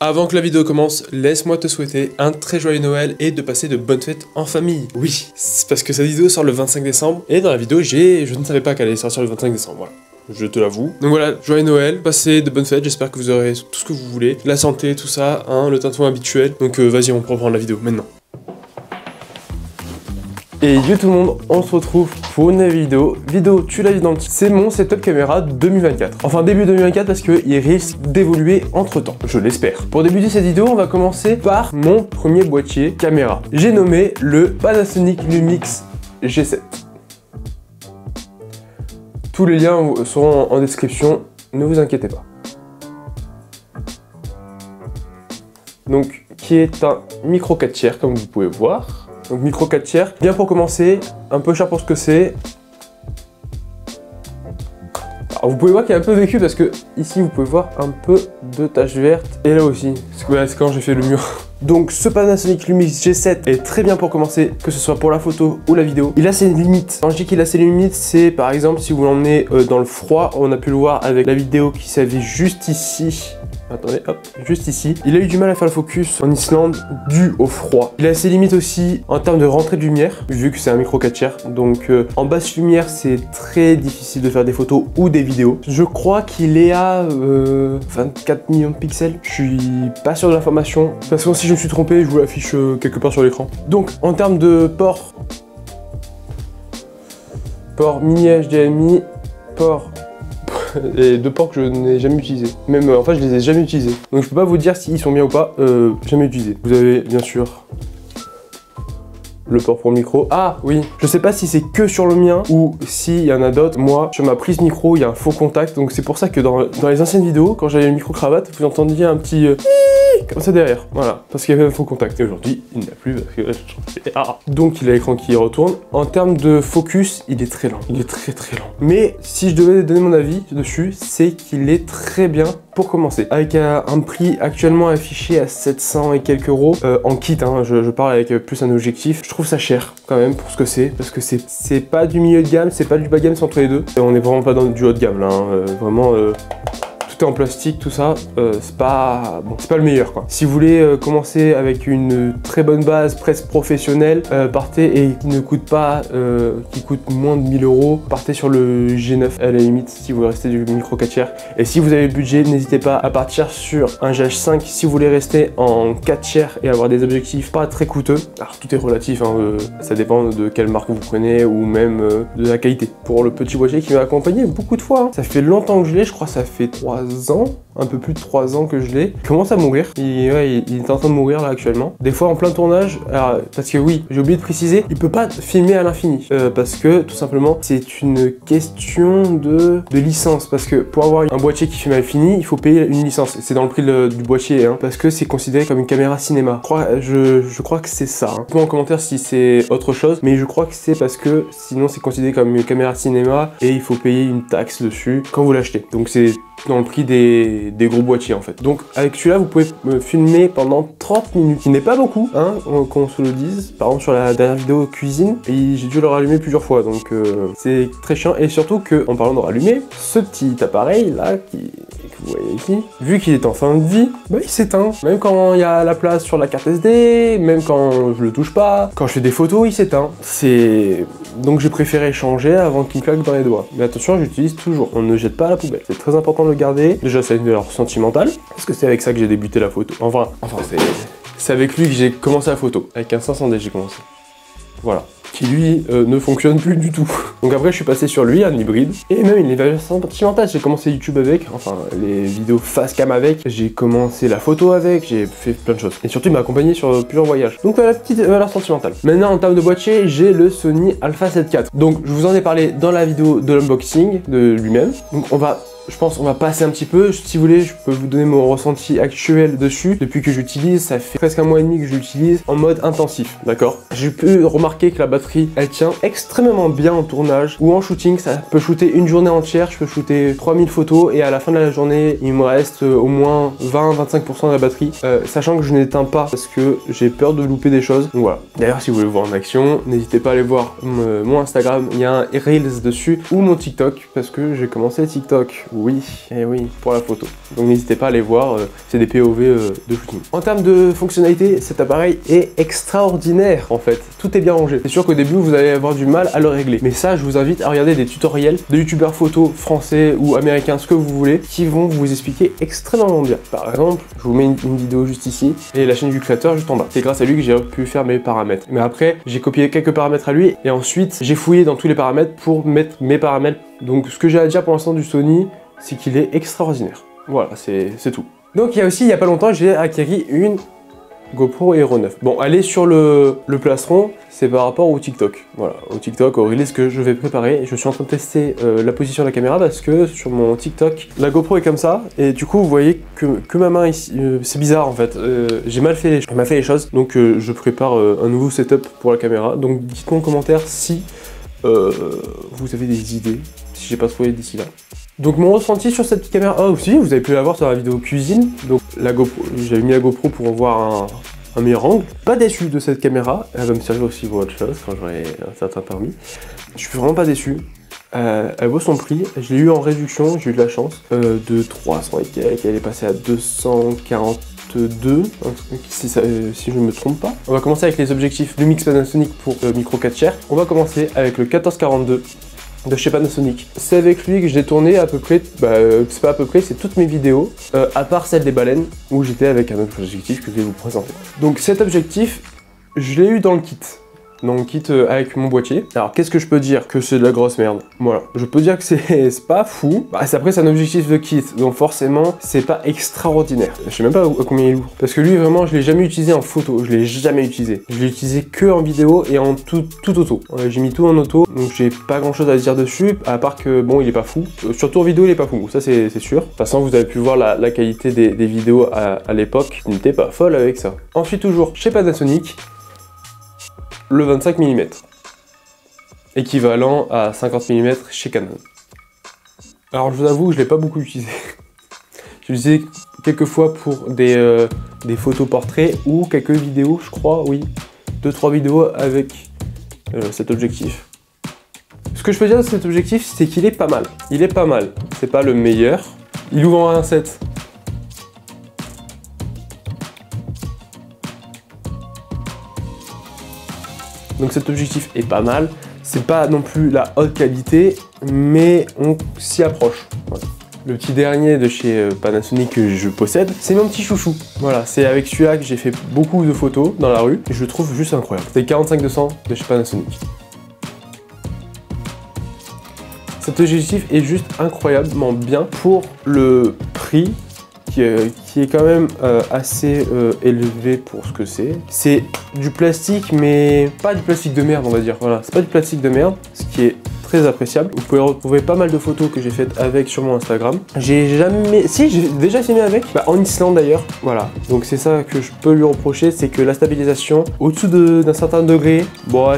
Avant que la vidéo commence, laisse-moi te souhaiter un très joyeux Noël et de passer de bonnes fêtes en famille. Oui, c'est parce que cette vidéo sort le 25 décembre et dans la vidéo, je ne savais pas qu'elle allait sortir le 25 décembre, voilà. Je te l'avoue. Donc voilà, joyeux Noël, passez de bonnes fêtes, j'espère que vous aurez tout ce que vous voulez. La santé, tout ça, hein, le tintouin habituel. Donc vas-y, on peut reprendre la vidéo maintenant. Et yo tout le monde, on se retrouve pour une vidéo. Tu l'as vu dans le titre, c'est mon setup caméra 2024. Enfin début 2024 parce qu'il risque d'évoluer entre temps, je l'espère. Pour débuter cette vidéo, on va commencer par mon premier boîtier caméra. J'ai nommé le Panasonic Lumix G7. Tous les liens seront en description, ne vous inquiétez pas. Donc, qui est un micro 4 tiers comme vous pouvez voir. Donc micro 4 tiers, bien pour commencer, un peu cher pour ce que c'est. Alors vous pouvez voir qu'il y a un peu vécu parce que ici vous pouvez voir un peu de taches vertes. Et là aussi, c'est quand j'ai fait le mur. Donc ce Panasonic Lumix G7 est très bien pour commencer, que ce soit pour la photo ou la vidéo. Il a ses limites. Quand je dis qu'il a ses limites, c'est par exemple si vous l'emmenez dans le froid, on a pu le voir avec la vidéo qui s'avait juste ici. Attendez, hop, juste ici. Il a eu du mal à faire le focus en Islande dû au froid. Il a ses limites aussi en termes de rentrée de lumière, vu que c'est un micro 4 tiers. Donc en basse lumière, c'est très difficile de faire des photos ou des vidéos. Je crois qu'il est à 24 millions de pixels. Je suis pas sûr de l'information. Parce que si je me suis trompé, je vous l'affiche quelque part sur l'écran. Donc en termes de port mini HDMI, port et deux ports que je n'ai jamais utilisés. Même, en fait, je les ai jamais utilisés. Donc, je peux pas vous dire s'ils sont bien ou pas. Jamais utilisés. Vous avez, bien sûr, le port pour le micro. Ah, oui. Je sais pas si c'est que sur le mien ou s'il y en a d'autres. Moi, sur ma prise micro, il y a un faux contact. Donc, c'est pour ça que dans les anciennes vidéos, quand j'avais le micro-cravate, vous entendiez un petit... comme ça derrière, voilà, parce qu'il y avait un faux contact. Et aujourd'hui, il n'y a plus parce que là, j'ai changé. Ah. Donc il a l'écran qui retourne. En termes de focus, il est très lent. Il est très très lent. Mais si je devais donner mon avis dessus, c'est qu'il est très bien pour commencer. Avec un prix actuellement affiché à 700 et quelques euros en kit, hein, je parle avec plus un objectif. Je trouve ça cher quand même pour ce que c'est, parce que c'est pas du milieu de gamme, c'est pas du bas de gamme, c'est entre les deux. Et on est vraiment pas dans du haut de gamme là, hein, vraiment. Tout est en plastique, tout ça, c'est pas le meilleur quoi. Si vous voulez commencer avec une très bonne base, presque professionnelle, partez et qui ne coûte pas, qui coûte moins de 1000 euros, partez sur le G9 à la limite si vous restez du micro 4 tiers. Et si vous avez le budget, n'hésitez pas à partir sur un GH5 si vous voulez rester en 4 tiers et avoir des objectifs pas très coûteux. Alors tout est relatif, hein, ça dépend de quelle marque vous prenez ou même de la qualité. Pour le petit boîtier qui m'a accompagné beaucoup de fois, hein. Ça fait longtemps que je l'ai, je crois que ça fait 3 ans, un peu plus de 3 ans que je l'ai. Il commence à mourir, il est en train de mourir là actuellement. Des fois en plein tournage, alors, parce que oui, j'ai oublié de préciser, il peut pas filmer à l'infini, parce que tout simplement c'est une question de licence, parce que pour avoir un boîtier qui filme à l'infini, il faut payer une licence, c'est dans le prix du boîtier, hein, parce que c'est considéré comme une caméra cinéma. Je crois que c'est ça, hein. Dites-moi en commentaire si c'est autre chose, mais je crois que c'est parce que sinon c'est considéré comme une caméra cinéma et il faut payer une taxe dessus quand vous l'achetez. Donc c'est dans le prix des gros boîtiers en fait. Donc avec celui-là vous pouvez me filmer pendant 30 minutes, qui n'est pas beaucoup, hein, qu'on se le dise. Par exemple sur la dernière vidéo cuisine, j'ai dû le rallumer plusieurs fois, donc c'est très chiant. Et surtout que, en parlant de rallumer, ce petit appareil là que vous voyez ici, vu qu'il est en fin de vie, bah, il s'éteint. Même quand il y a la place sur la carte SD, même quand je le touche pas, quand je fais des photos, il s'éteint. Donc j'ai préféré changer avant qu'il me claque dans les doigts. Mais attention, j'utilise toujours, on ne jette pas à la poubelle. C'est très important de le garder. Déjà, ça a une valeur sentimentale, parce que c'est avec ça que j'ai débuté la photo. Enfin c'est avec lui que j'ai commencé la photo. Avec un 500D j'ai commencé. Voilà. Qui lui ne fonctionne plus du tout. Donc après je suis passé sur lui, un hybride, et même une valeur sentimentale. J'ai commencé YouTube avec, enfin les vidéos face cam avec, j'ai commencé la photo avec, j'ai fait plein de choses. Et surtout il m'a accompagné sur plusieurs voyages. Donc voilà, petite valeur sentimentale. Maintenant en termes de boîtier, j'ai le Sony Alpha 7 IV. Donc je vous en ai parlé dans la vidéo de l'unboxing de lui-même. Donc je pense qu'on va passer un petit peu. Si vous voulez, je peux vous donner mon ressenti actuel dessus. Depuis que j'utilise, ça fait presque un mois et demi que je l'utilise en mode intensif, d'accord? J'ai pu remarquer que la batterie, elle tient extrêmement bien en tournage ou en shooting. Ça peut shooter une journée entière, je peux shooter 3000 photos et à la fin de la journée, il me reste au moins 20-25% de la batterie, sachant que je n'éteins pas parce que j'ai peur de louper des choses. Donc voilà. D'ailleurs, si vous voulez voir en action, n'hésitez pas à aller voir mon Instagram, il y a un Reels dessus, ou mon TikTok, parce que j'ai commencé TikTok Oui, et oui, pour la photo. Donc n'hésitez pas à aller voir, c'est des POV de shooting. En termes de fonctionnalité, cet appareil est extraordinaire en fait. Tout est bien rangé. C'est sûr qu'au début, vous allez avoir du mal à le régler. Mais ça, je vous invite à regarder des tutoriels de youtubeurs photos français ou américains, ce que vous voulez, qui vont vous expliquer extrêmement bien. Par exemple, je vous mets une vidéo juste ici et la chaîne du créateur juste en bas. C'est grâce à lui que j'ai pu faire mes paramètres. Mais après, j'ai copié quelques paramètres à lui et ensuite, j'ai fouillé dans tous les paramètres pour mettre mes paramètres. Donc ce que j'ai à dire pour l'instant du Sony, c'est qu'il est extraordinaire. Voilà, c'est tout. Donc il y a pas longtemps, j'ai acquis une GoPro Hero 9. Bon, aller sur le plastron, c'est par rapport au TikTok. Voilà, au TikTok, au release que je vais préparer. Je suis en train de tester la position de la caméra parce que sur mon TikTok, la GoPro est comme ça. Et du coup, vous voyez que ma main ici, c'est bizarre en fait. J'ai mal fait les choses. Donc je prépare un nouveau setup pour la caméra. Donc dites-moi en commentaire si vous avez des idées, si j'ai pas trouvé d'ici là. Donc mon ressenti sur cette caméra, aussi vous avez pu la voir sur la vidéo cuisine. Donc la GoPro, j'avais mis la GoPro pour voir un meilleur angle. Pas déçu de cette caméra, elle va me servir aussi pour autre chose quand j'aurai un certain permis. Je suis vraiment pas déçu. Elle vaut son prix, je l'ai eu en réduction, j'ai eu de la chance. De 300 et quelques, elle est passée à 242, si je ne me trompe pas. On va commencer avec les objectifs Lumix Panasonic pour micro 4 tiers. On va commencer avec le 1442 de chez Panasonic. C'est avec lui que j'ai tourné à peu près, c'est pas à peu près, c'est toutes mes vidéos, à part celle des baleines, où j'étais avec un autre objectif que je vais vous présenter. Donc cet objectif, je l'ai eu dans le kit. Dans le kit avec mon boîtier. Alors qu'est-ce que je peux dire? Que c'est de la grosse merde. Voilà. Je peux dire que c'est pas fou. Après c'est un objectif de kit, donc forcément c'est pas extraordinaire. Je sais même pas à combien il est lourd. Parce que lui vraiment je l'ai jamais utilisé en photo. Je l'ai jamais utilisé. Je l'ai utilisé que en vidéo et en tout auto. J'ai mis tout en auto, donc j'ai pas grand chose à dire dessus, à part que bon il est pas fou. Surtout en vidéo il est pas fou, ça c'est sûr. De toute façon vous avez pu voir la qualité des vidéos à l'époque. Il n'était pas folle avec ça. Ensuite toujours chez Panasonic, le 25 mm, équivalent à 50 mm chez Canon. Alors je vous avoue, je l'ai pas beaucoup utilisé. J'ai utilisé quelques fois pour des photos portraits ou quelques vidéos, je crois, oui. 2-3 vidéos avec cet objectif. Ce que je peux dire de cet objectif, c'est qu'il est pas mal. Il est pas mal. C'est pas le meilleur. Il ouvre en 1.7. Donc cet objectif est pas mal, c'est pas non plus la haute qualité, mais on s'y approche. Voilà. Le petit dernier de chez Panasonic que je possède, c'est mon petit chouchou. Voilà, c'est avec celui-là que j'ai fait beaucoup de photos dans la rue, et je le trouve juste incroyable. C'est 45-200 de chez Panasonic. Cet objectif est juste incroyablement bien pour le prix, qui est quand même assez élevé pour ce que c'est. C'est du plastique, mais pas du plastique de merde, on va dire. Voilà, c'est pas du plastique de merde, ce qui est très appréciable. Vous pouvez retrouver pas mal de photos que j'ai faites avec sur mon Instagram. J'ai déjà filmé avec, en Islande d'ailleurs. Voilà, donc c'est ça que je peux lui reprocher, c'est que la stabilisation, au-dessous d'un certain degré, bon,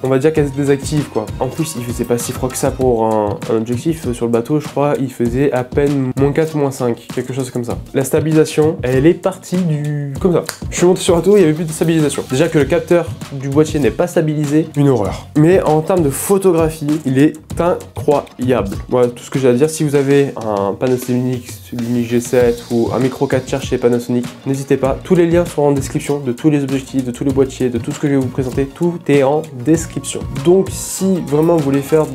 on va dire qu'elle se désactive quoi. En plus, il faisait pas si froid que ça pour un objectif. Sur le bateau, je crois, il faisait à peine -4, -5, quelque chose comme ça. La stabilisation, elle est partie comme ça. Je suis monté sur le bateau, il n'y avait plus de stabilisation. Déjà que le capteur du boîtier n'est pas stabilisé, une horreur. Mais en termes de photographie, il est incroyable. Voilà tout ce que j'ai à dire. Si vous avez un Panasonic Lumix G7 ou un micro 4 tiers chez Panasonic, n'hésitez pas. Tous les liens seront en description de tous les objectifs, de tous les boîtiers, de tout ce que je vais vous présenter. Tout est en description. Donc si vraiment vous voulez faire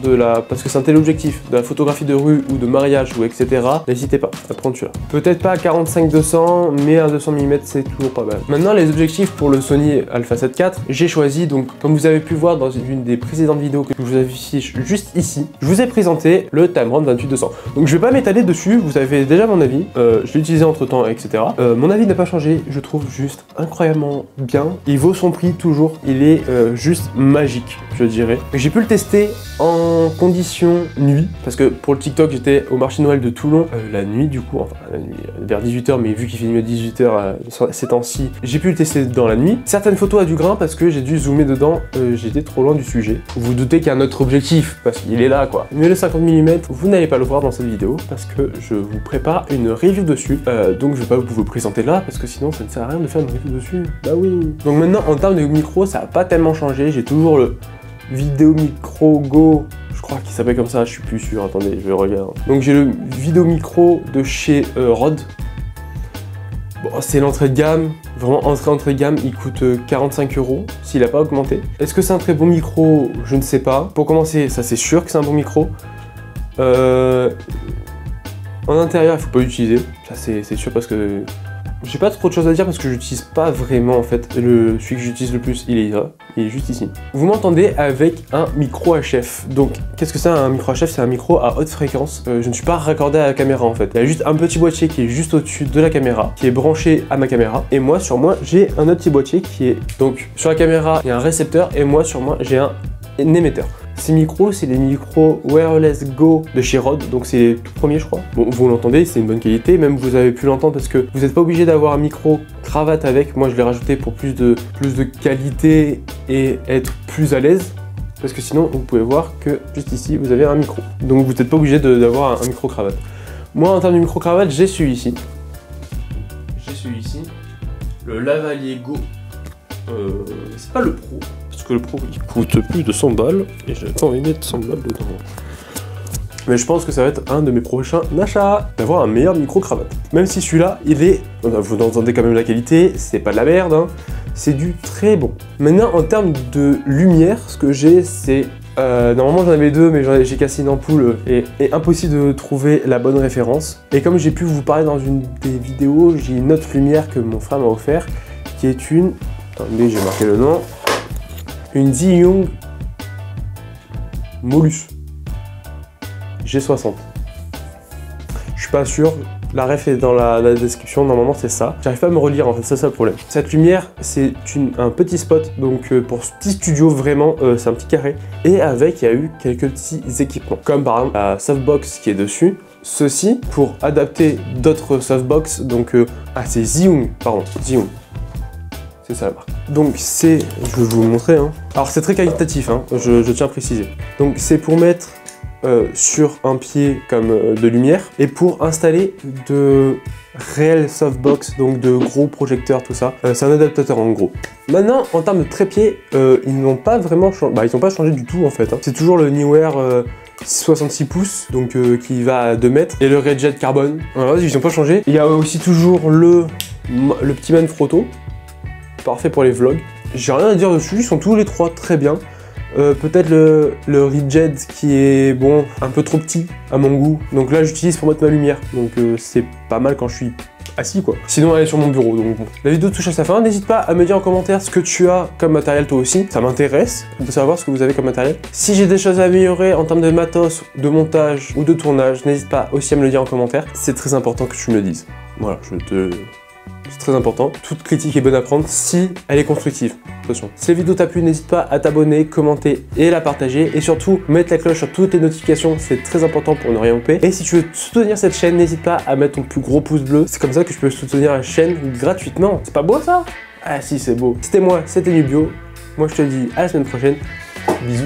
parce que c'est un téléobjectif, de la photographie de rue ou de mariage ou etc, n'hésitez pas à prendre celui-là. Peut-être pas à 45-200, mais à 200 mm c'est toujours pas mal. Maintenant les objectifs pour le Sony Alpha 7 IV, j'ai choisi, donc comme vous avez pu voir dans une des précédentes vidéos que je vous affiche juste ici, je vous ai présenté le Tamron 28-200. Donc je vais pas m'étaler dessus, vous avez déjà mon avis, je l'ai utilisé entre temps etc. Mon avis n'a pas changé, je trouve juste incroyablement bien, il vaut son prix toujours, il est juste magique, je dirais. J'ai pu le tester en condition nuit, parce que pour le TikTok j'étais au marché Noël de Toulon la nuit du coup, enfin la nuit vers 18 h, mais vu qu'il finit à 18 h ces temps-ci, j'ai pu le tester dans la nuit. Certaines photos à du grain parce que j'ai dû zoomer dedans, j'étais trop loin du sujet. Vous vous doutez qu'il y a un autre objectif, parce qu'il est là quoi. Mais le 50 mm, vous n'allez pas le voir dans cette vidéo, parce que je vous prépare une review dessus, donc je vais pas vous le présenter là, parce que sinon ça ne sert à rien de faire une review dessus. Bah oui. Donc maintenant en termes de micro, ça n'a pas tellement changé, j'ai toujours le Vidéo Micro Go, je crois crois qu'il s'appelle comme ça, je suis plus sûr, attendez, je vais regarder. Donc j'ai le Vidéo Micro de chez Rode. Bon, c'est l'entrée de gamme, vraiment entrée de gamme, il coûte 45 € s'il n'a pas augmenté. Est-ce que c'est un très bon micro? Je ne sais pas. Pour commencer, ça c'est sûr que c'est un bon micro. En intérieur, il faut pas l'utiliser, ça c'est sûr parce que j'ai pas trop de choses à dire parce que j'utilise pas vraiment en fait. Celui que j'utilise le plus, il est là, il est juste ici. Vous m'entendez avec un micro HF. Donc qu'est-ce que c'est un micro HF? C'est un micro à haute fréquence. Je ne suis pas raccordé à la caméra en fait. Il y a juste un petit boîtier qui est juste au-dessus de la caméra, qui est branché à ma caméra. Et moi sur moi, j'ai un autre petit boîtier qui est donc sur la caméra, il y a un récepteur et moi sur moi, j'ai un émetteur. Ces micros, c'est les micros Wireless Go de chez Rode, donc c'est tout premier je crois. Bon, vous l'entendez, c'est une bonne qualité, même vous avez pu l'entendre parce que vous n'êtes pas obligé d'avoir un micro cravate avec. Moi je l'ai rajouté pour plus de qualité et être plus à l'aise. Parce que sinon, vous pouvez voir que juste ici, vous avez un micro. Donc vous n'êtes pas obligé d'avoir un micro cravate. Moi en termes de micro cravate, j'ai celui-ci. Le Lavalier Go. C'est pas le Pro. Parce que le Pro il coûte plus de 100 balles et j'avais pas envie de mettre 100 balles dedans. Mais je pense que ça va être un de mes prochains achats, d'avoir un meilleur micro cravate. Même si celui-là, il est... Vous entendez quand même la qualité, c'est pas de la merde, hein. C'est du très bon. Maintenant, en termes de lumière, ce que j'ai, c'est... normalement j'en avais deux, mais j'ai cassé une ampoule et impossible de trouver la bonne référence. Et comme j'ai pu vous parler dans une des vidéos, j'ai une autre lumière que mon frère m'a offert, qui est une... Attendez, j'ai marqué le nom. Une Zhiyun Molus G60. Je suis pas sûr, la ref est dans la description, normalement c'est ça. J'arrive pas à me relire en fait, c'est ça le problème. Cette lumière, c'est un petit spot, donc pour ce petit studio vraiment, c'est un petit carré. Et avec, il y a eu quelques petits équipements, comme par exemple la softbox qui est dessus. Ceci pour adapter d'autres softbox, donc c'est Zhiyun, pardon, Zhiyun. C'est ça la marque. Donc c'est, je vais vous le montrer, hein. Alors c'est très qualitatif, hein, je tiens à préciser. Donc c'est pour mettre sur un pied comme de lumière et pour installer de réels softbox, donc de gros projecteurs, tout ça. C'est un adaptateur en gros. Maintenant, en termes de trépied, ils n'ont pas vraiment changé, ils n'ont pas changé du tout en fait, hein. C'est toujours le Neewer 66 pouces, donc qui va à 2 mètres, et le Redjet Carbone. Voilà, ils n'ont pas changé. Il y a aussi toujours le petit Manfrotto. Parfait pour les vlogs. J'ai rien à dire dessus, ils sont tous les trois très bien. Peut-être le Redjet qui est bon, un peu trop petit à mon goût. Donc là j'utilise pour mettre ma lumière. Donc c'est pas mal quand je suis assis quoi. Sinon elle est sur mon bureau. Donc bon. La vidéo touche à sa fin. N'hésite pas à me dire en commentaire ce que tu as comme matériel toi aussi. Ça m'intéresse de savoir ce que vous avez comme matériel. Si j'ai des choses à améliorer en termes de matos, de montage ou de tournage, n'hésite pas aussi à me le dire en commentaire. C'est très important que tu me le dises. Voilà, c'est très important. Toute critique est bonne à prendre si elle est constructive. Attention. Si la vidéo t'a plu, n'hésite pas à t'abonner, commenter et la partager. Et surtout, mettre la cloche sur toutes les notifications, c'est très important pour ne rien louper. Et si tu veux soutenir cette chaîne, n'hésite pas à mettre ton plus gros pouce bleu. C'est comme ça que je peux soutenir la chaîne gratuitement. C'est pas beau ça? Ah si, c'est beau. C'était moi, c'était Nubio. Moi je te dis à la semaine prochaine. Bisous.